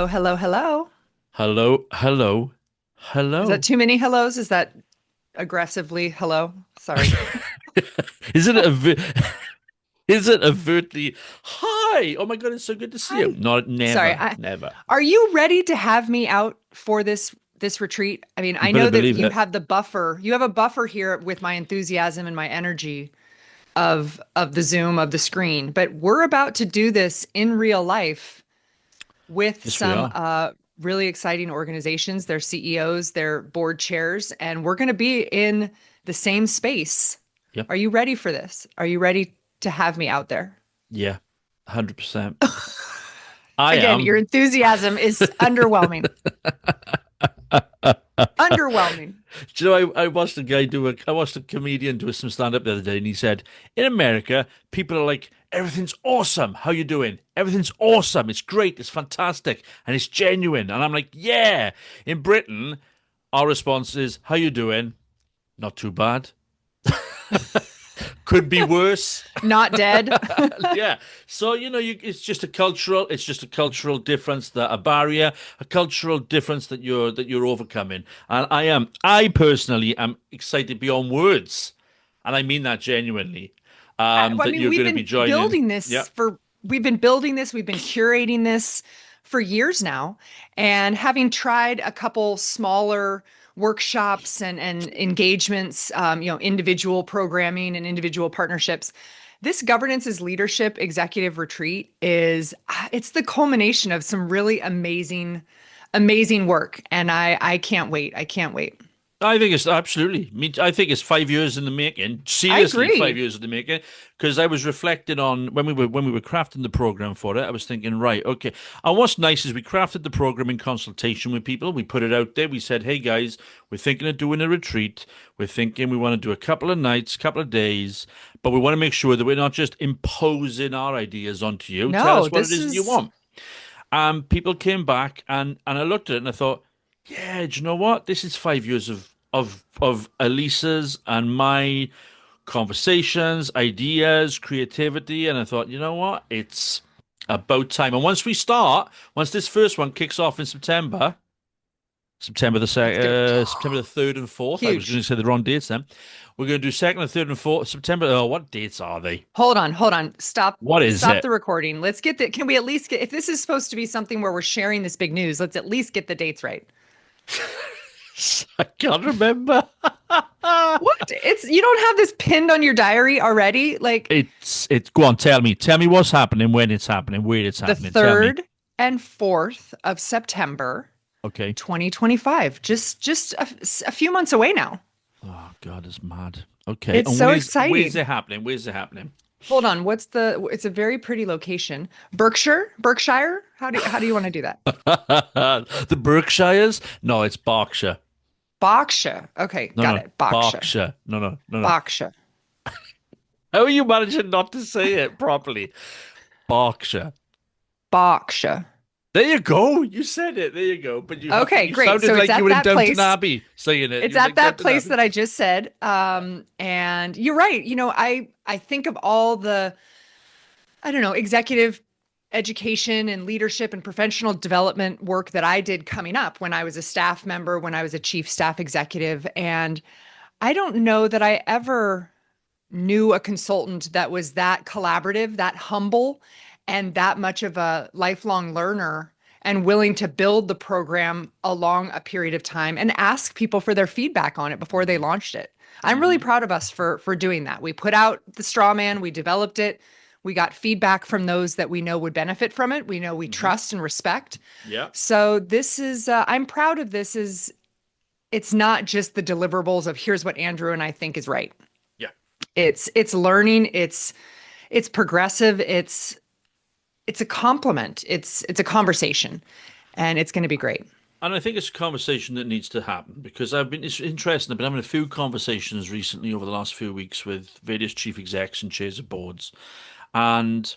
Hello, hello, hello. Hello, hello, Is that hello. too many hellos? Is that aggressively hello? Sorry. Is it is it overtly hi? Oh my God, it's so good to see you. Hi. Not Sorry. never, never. Are you ready to have me out for this retreat? I mean, You I better know that believe you it. have the buffer. You have a buffer here with my enthusiasm and my energy of the Zoom, of the screen, but we're about to do this in real life with Yes, we some are. really exciting organizations, their CEOs, their board chairs, and we're going to be in the same space. Yep. Are you ready for this? Are you ready to have me out there? Yeah. 100%. I Again, am. your enthusiasm is underwhelming. Underwhelming. Do you know, I watched a guy I watched a comedian do some stand-up the other day, and he said, in America, people are like, everything's awesome. How you doing? Everything's awesome. It's great. It's fantastic. And it's genuine. And I'm like, yeah. In Britain, our response is, how you doing? Not too bad. Could be worse. Not dead. Yeah. So, it's just a cultural difference, that a barrier, a cultural difference that you're overcoming. And I personally am excited beyond words. And I mean that genuinely. I That mean, you're going to be joining. Yeah. we've been building this, we've been curating this for years now. And having tried a couple smaller workshops and engagements, individual programming and individual partnerships, this governance is leadership executive retreat it's the culmination of some really amazing work. And I can't wait. I can't wait. I think it's absolutely. I think it's 5 years in the making. I Seriously, five agree. years in the making. Because I was reflecting on when we were crafting the program for it. I was thinking, right, okay. And what's nice is we crafted the program in consultation with people. We put it out there. We said, hey guys, we're thinking of doing a retreat. We're thinking we want to do a couple of nights, couple of days, but we want to make sure that we're not just imposing our ideas onto you. Tell No, us what it this is that you is want. And people came back, and I looked at it and I thought, yeah, do you know what? This is 5 years of Elisa's and my conversations, ideas, creativity, and I thought, you know what? It's about time. And once this first one kicks off in September, it's gonna be September the third and fourth. I was going huge. to say the wrong dates then. We're going to do second and third and fourth September. Oh, what dates are they? Hold on. What is Stop it? the recording. Let's get the, can we at least get, if this is supposed to be something where we're sharing this big news, let's at least get the dates right. I can't remember. What? You don't have this pinned on your diary already? Like It's go on, tell me what's happening, when it's happening, where it's the happening. Tell me. 3rd and 4th of September, Okay. 2025. Just a few months away now. Oh God, it's mad. Okay, It's and so where's exciting. it happening? Where's it happening? Hold on. It's a very pretty location. Berkshire? How do you want to do that? The Berkshires? No, it's Berkshire. Berkshire. Okay, No, got no, it. Berkshire. Berkshire. No, no, no, no. Berkshire. How are you managing not to say it properly? Berkshire. Berkshire. There you go. You said it. There you go. But Okay, you great. So sounded it's like you at were in that Downton place. Abbey saying it. It's You were at like that Downton place Abbey. that I just said. And you're right. I think of all the, I don't know, executive education and leadership and professional development work that I did coming up when I was a staff member, when I was a chief staff executive. And I don't know that I ever knew a consultant that was that collaborative, that humble, and that much of a lifelong learner and willing to build the program along a period of time and ask people for their feedback on it before they launched it. I'm really Hmm. proud of us for doing that. We put out the straw man, we developed it, we got feedback from those that we know would benefit from it. We know we Hmm. trust and respect. Yeah. So this is I'm proud of this is it's not just the deliverables of here's what Andrew and I think is right. Yeah. It's learning, it's progressive, it's a compliment, it's a conversation, and it's going to be great. And I think it's a conversation that needs to happen because it's interesting. I've been having a few conversations recently over the last few weeks with various chief execs and chairs of boards. And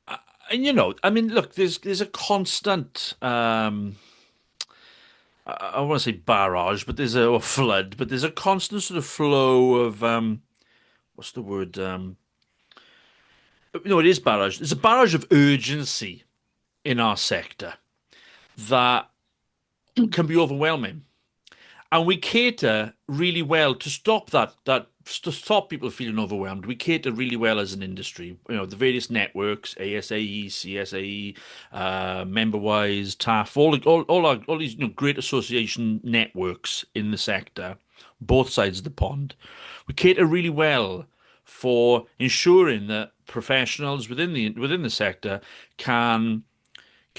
I mean, look, there's a constant I want to say barrage, but there's or flood, but there's a constant sort of flow of what's the word? No, it is barrage. There's a barrage of urgency in our sector that can be overwhelming. And we cater really well to stop to stop people feeling overwhelmed. We cater really well as an industry. You know, the various networks, ASAE, CSAE, MemberWise, TAF, all these great association networks in the sector, both sides of the pond. We cater really well for ensuring that professionals within the sector can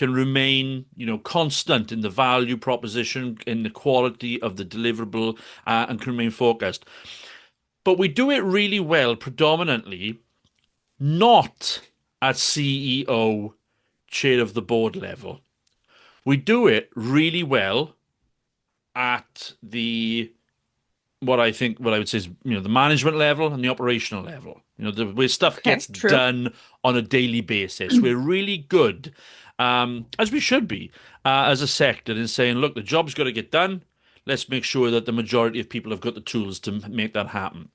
remain, constant in the value proposition, in the quality of the deliverable, and can remain focused. But we do it really well, predominantly not at CEO, chair of the board level. We do it really well at the what I would say is, the management level and the operational level. Where stuff Okay, gets true. done on a daily basis. We're really good, as we should be, as a sector, in saying, look, the job's got to get done. Let's make sure that the majority of people have got the tools to make that happen.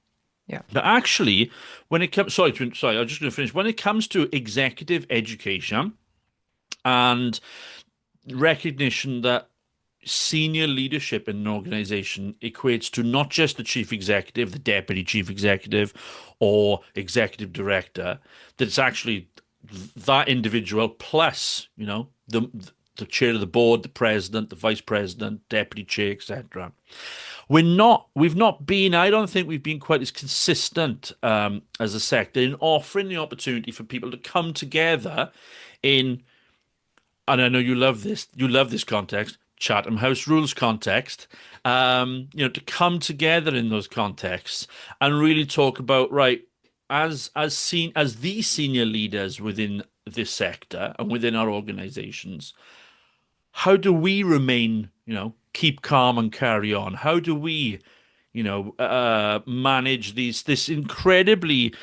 Yeah. But actually, when it comes, sorry, I'm just going to finish. When it comes to executive education and recognition that senior leadership in an organization equates to not just the chief executive, the deputy chief executive, or executive director, that it's actually that individual plus, the chair of the board, the president, the vice president, deputy chair, etc. We've not been, I don't think we've been quite as consistent as a sector in offering the opportunity for people to come together in, and I know you love this context, Chatham House rules context, to come together in those contexts and really talk about, right, as the senior leaders within this sector and within our organizations, how do we remain, keep calm and carry on? How do we, manage this incredibly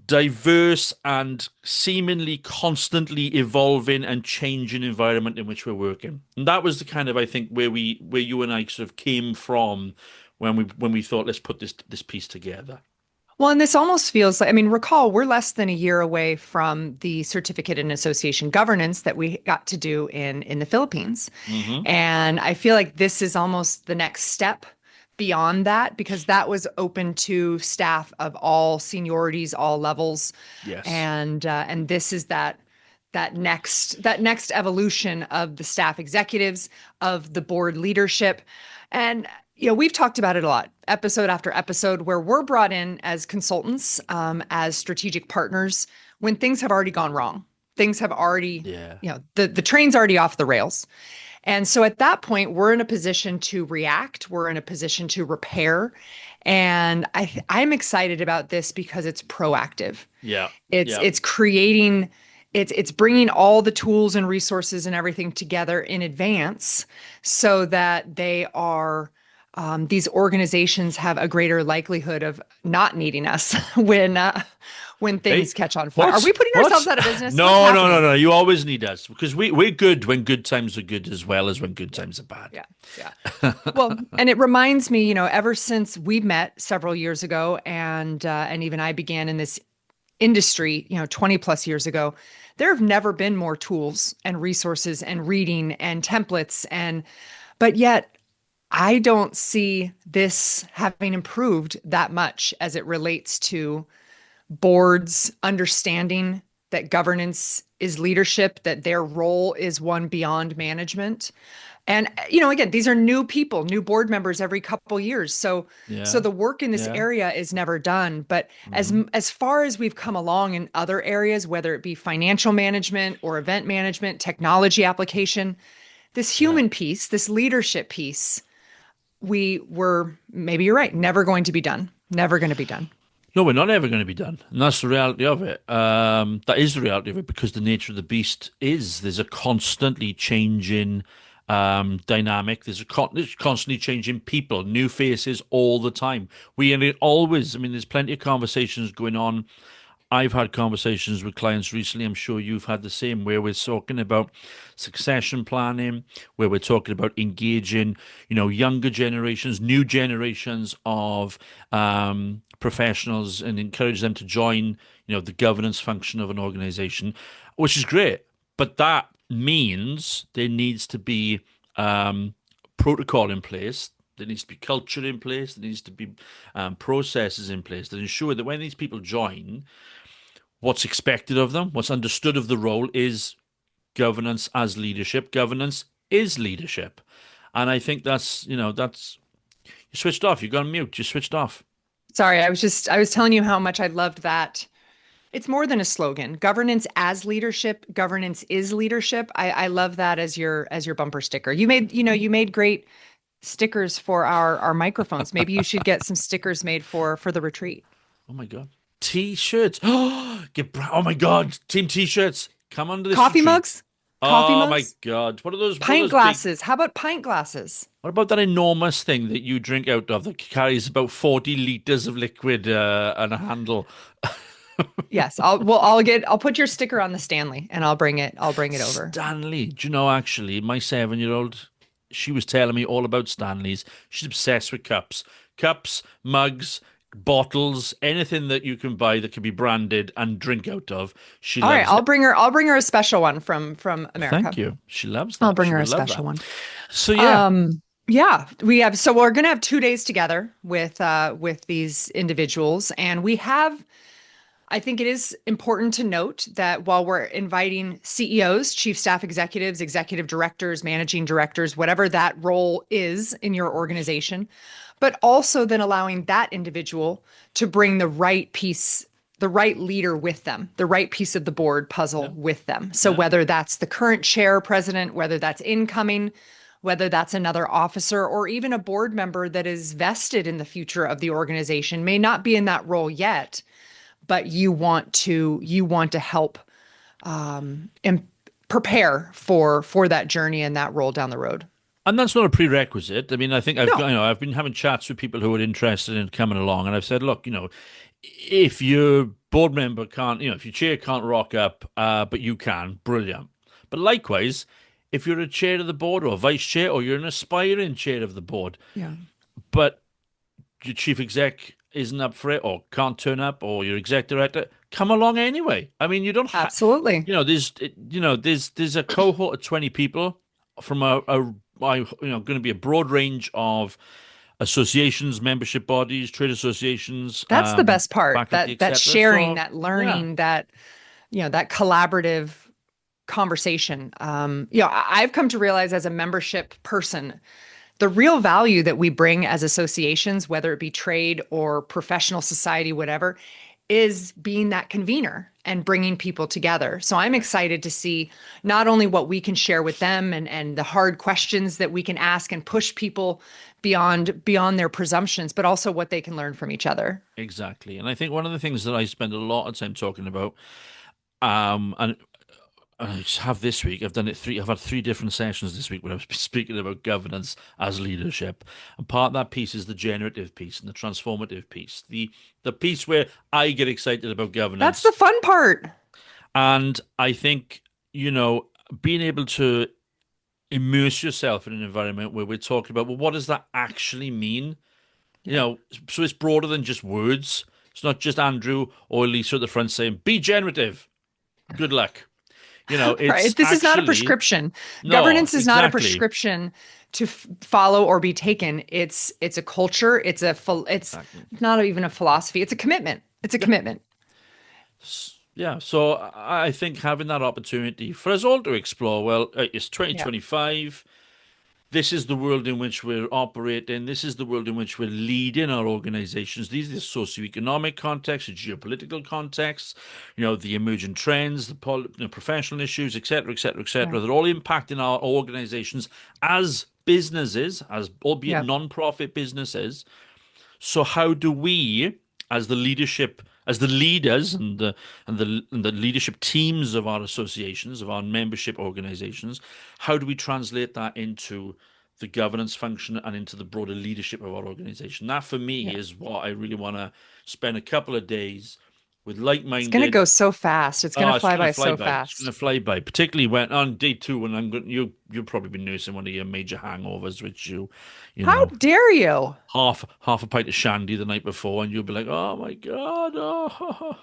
diverse and seemingly constantly evolving and changing environment in which we're working. And that was the kind of, I think, where you and I sort of came from when we thought, let's put this piece together. Well, and this almost feels like, I mean, recall we're less than a year away from the certificate in association governance that we got to do in the Philippines. Hmm. And I feel like this is almost the next step beyond that because that was open to staff of all seniorities, all levels. Yes. And this is that next evolution of the staff executives, of the board leadership. And we've talked about it a lot, episode after episode, where we're brought in as consultants, as strategic partners when things have already gone wrong. Things have already, Yeah. the train's already off the rails. And so at that point, we're in a position to react. We're in a position to repair. And I'm excited about this because it's proactive. Yeah. It's Yeah. it's creating, it's bringing all the tools and resources and everything together in advance so that these organizations have a greater likelihood of not needing us when Hey, things catch on fire. Are what's we putting ourselves what's out of business? What's no, no, no, happening? no. You always need us because we're good when good times are good as well as when good Yeah, times are bad. yeah, yeah. Well, and it reminds me, ever since we met several years ago, and even I began in this industry, 20 plus years ago, there have never been more tools and resources and reading and templates but yet I don't see this having improved that much as it relates to boards understanding that governance is leadership, that their role is one beyond management. And again, these are new people, new board members every couple years. So Yeah. the work in this Yeah. area is never done. But as Hmm. as far as we've come along in other areas, whether it be financial management or event management, technology application, this Yeah. human piece, this leadership piece, we were, maybe you're right, never going to be done. Never going to be done. No, we're not ever going to be done. And that's the reality of it. That is the reality of it because the nature of the beast is there's a constantly changing dynamic. There's constantly changing people, new faces all the time. We and it always, I mean, there's plenty of conversations going on I've had conversations with clients recently. I'm sure you've had the same, where we're talking about succession planning, where we're talking about engaging, younger generations, new generations of professionals, and encourage them to join, the governance function of an organization, which is great. But that means there needs to be protocol in place. There needs to be culture in place. There needs to be processes in place that ensure that when these people join, what's expected of them, what's understood of the role is governance as leadership. Governance is leadership. And I think that's you switched off. You got on mute. You switched off. Sorry, I was telling you how much I loved that. It's more than a slogan. Governance as leadership, governance is leadership. I love that as your bumper sticker. You made great stickers for our microphones. Maybe you should get some stickers made for the retreat. Oh my God. T-shirts. Oh my God. Team T-shirts. Come onto this Coffee retreat. mugs? Coffee Oh my mugs? God. What are Pint those big glasses. How about pint glasses? what about that enormous thing that you drink out of that carries about 40 liters of liquid and a handle? Yes, I'll put your sticker on the Stanley and I'll bring it over. Stanley. Do you know, actually, my 7-year-old, she was telling me all about Stanleys. She's obsessed with cups. Cups, mugs, bottles, anything that you can buy that can be branded and drink out of. She All right, loves it. I'll bring her a special one from Thank America. you. She loves I'll that. bring She her would a love special that. one. So yeah, Yeah, so we're gonna have 2 days together with these individuals, and we have I think it is important to note that while we're inviting CEOs, chief staff executives, executive directors, managing directors, whatever that role is in your organization, but also then allowing that individual to bring the right piece, the right leader with them, the right piece of the board puzzle yeah, with them. So yeah. whether that's the current chair, president, whether that's incoming, whether that's another officer or even a board member that is vested in the future of the organization, may not be in that role yet, but you want to help and prepare for that journey and that role down the road. And that's not a prerequisite. I mean, I think No. I've been having chats with people who are interested in coming along, and I've said, look, if your board member can't, if your chair can't rock up, but you can, brilliant. But likewise, if you're a chair of the board or a vice chair, or you're an aspiring chair of the board, Yeah. but your chief exec isn't up for it, or can't turn up, or your exec director, come along anyway. I mean, you don't have, Absolutely. there's a cohort of 20 people from going to be a broad range of associations, membership bodies, trade associations, That's the best part. faculty, That etc. sharing, So that yeah, learning, that collaborative conversation. I've come to realize as a membership person, the real value that we bring as associations, whether it be trade or professional society, whatever, is being that convener and bringing people together. So I'm excited to see not only what we can share with them and the hard questions that we can ask and push people beyond their presumptions, but also what they can learn from each other. exactly. And I think one of the things that I spend a lot of time talking about, and I just have this week. I've done it three. I've had three different sessions this week where I've been speaking about governance as leadership, and part of that piece is the generative piece and the transformative piece. The piece where I get excited about That's the governance, fun part. and I think being able to immerse yourself in an environment where we're talking about, well, what does that actually mean? Yeah. So it's broader than just words. It's not just Andrew or Lisa at the front saying, "Be generative." Good luck. Right. It's This is not a actually prescription. no, Governance is not a exactly. prescription to follow or be taken. It's a culture. It's Exactly. not even a philosophy. It's a commitment. It's a Yeah. commitment. Yeah. So I think having that opportunity for us all to explore, well, it's Yeah. 2025. This is the world in which we're operating. This is the world in which we're leading our organizations. These are the socioeconomic contexts, the geopolitical contexts, the emerging trends, professional issues, etc., etc., Yeah. etc. They're all impacting our organizations as businesses, as albeit Yeah. non-profit businesses. So how do we, as the leadership, as the leaders and the leadership teams of our associations, of our membership organizations, how do we translate that into the governance function and into the broader leadership of our organization? That for me Yeah. is what I really want to spend a couple of days with It's going to like-minded. go so fast. It's going to Oh, it's fly gonna by fly so by. It's gonna fast. fly by. Particularly when on day two, when I'm going, you'll probably be nursing one of your major hangovers, which you How know, dare you? half a pint of shandy the night before, and you'll be like, oh my God, oh.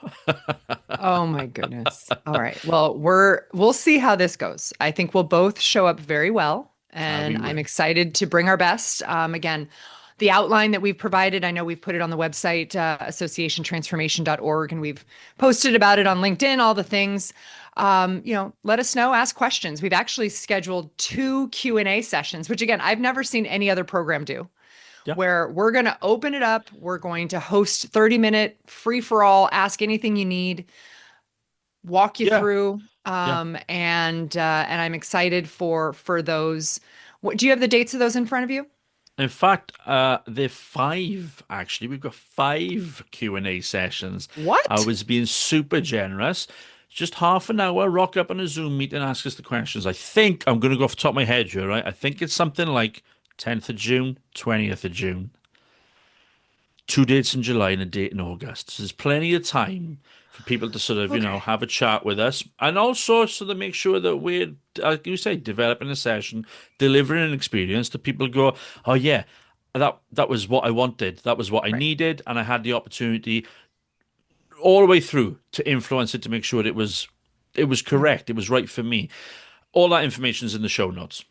Oh my goodness. All right. Well, we'll see how this goes. I think we'll both show up very well, We and I'm will. excited to bring our best. Again, the outline that we've provided, I know we've put it on the website, associationtransformation.org, and we've posted about it on LinkedIn, all the things. Let us know, ask questions. We've actually scheduled two Q&A sessions, which again, I've never seen any other program do, Yeah, where we're going to open it up. We're going to host 30-minute free for all, ask anything you need, walk you yeah, through. yeah. And I'm excited for those. Do you have the dates of those in front of you? In fact, they're five actually. We've got five Q&A sessions. I What? was being super generous. Just half an hour, rock up on a Zoom meet and ask us the questions. I think I'm going to go off the top of my head here, right? I think it's something like 10th of June, 20th of June. Two dates in July and a date in August. So there's plenty of time for people to sort of, Okay. have a chat with us, and also so to make sure that we're, like you say, developing a session, delivering an experience that people go, oh yeah, that was what I wanted, that was what I Right. needed, and I had the opportunity all the way through to influence it to make sure that it was Mhm. correct, it was right for me. All that information is in the show notes.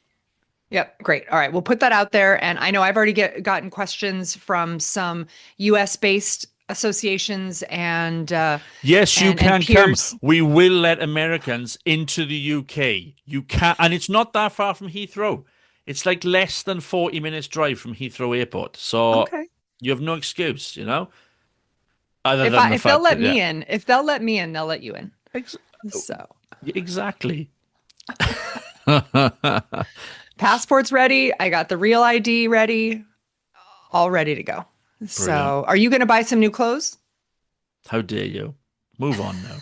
Yep, great. All right, we'll put that out there. And I know I've already gotten questions from some US based associations Yes, you and can come. peers. We will let Americans into the UK. You can, and it's not that far from Heathrow. It's like less than 40 minutes drive from Heathrow Airport. So Okay. you have no excuse, other than the If they'll fact let that, yeah. me in, if they'll let me in, they'll let you in. Ex So exactly. passport's ready. I got the real ID ready, all ready to go. Brilliant. So are you going to buy some new clothes? How dare you? Move on now.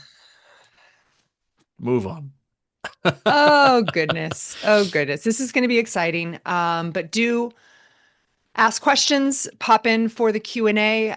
Move on. Oh goodness. Oh goodness. This is going to be exciting. But do ask questions, pop in for the Q&A.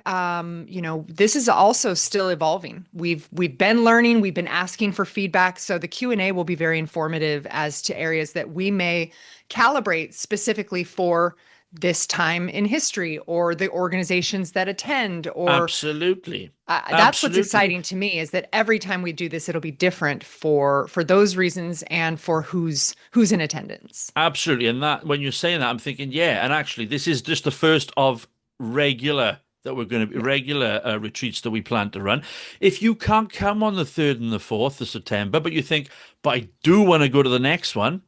This is also still evolving. We've been learning, we've been asking for feedback, so the Q&A will be very informative as to areas that we may calibrate specifically for this time in history, or the organizations that attend, or Absolutely. that's what's Absolutely. exciting to me, is that every time we do this, it'll be different for those reasons and for who's in attendance. Absolutely. And that when you're saying that, I'm thinking, yeah, and actually this is just the first of regular that we're going to be Yeah. regular retreats that we plan to run. If you can't come on the 3rd and the 4th of September, but you think, but I do want to go to the next one,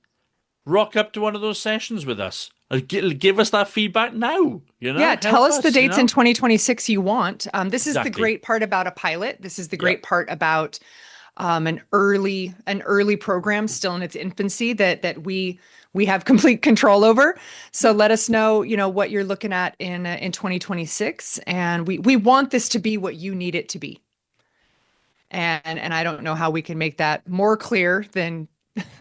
rock up to one of those sessions with us. Give us that feedback now, Yeah, tell help us the us, dates in 2026 you want. This is the Exactly. great part about a pilot. This is the Yeah. great part about an early program still in its infancy that we have complete control over. So Yeah. let us know, what you're looking at in 2026, and we want this to be what you need it to be. And I don't know how we can make that more clear than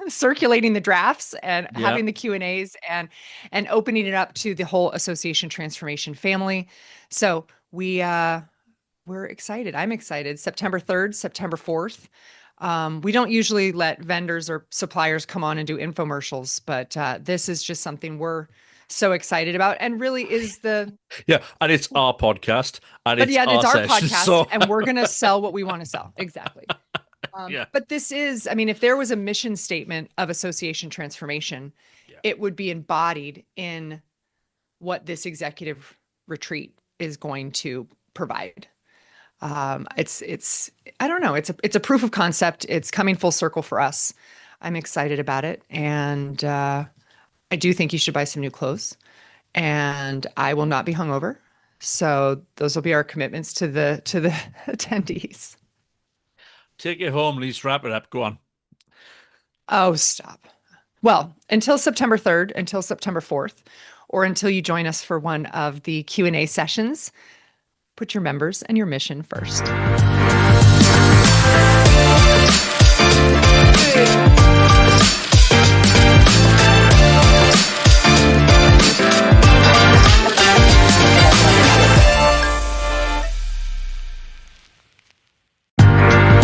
circulating the drafts and Yeah. having the Q&As and opening it up to the whole association transformation family. So we're excited. I'm excited. September 3rd, September 4th. We don't usually let vendors or suppliers come on and do infomercials, but this is just something we're so excited about, and really is the Yeah. And it's our podcast and but it's yeah, and it's our our session. podcast, So and we're gonna sell what we want to sell. Exactly. yeah. But this is, I mean, if there was a mission statement of association transformation, Yeah. it would be embodied in what this executive retreat is going to provide. It's I don't know, it's a proof of concept. It's coming full circle for us. I'm excited about it, and I do think you should buy some new clothes. And I will not be hungover. So those will be our commitments to the attendees. Take it home, Lise. Wrap it up. Go on. Oh, stop. Well, until September 3rd, until September 4th, or until you join us for one of the Q&A sessions, put your members and your mission first.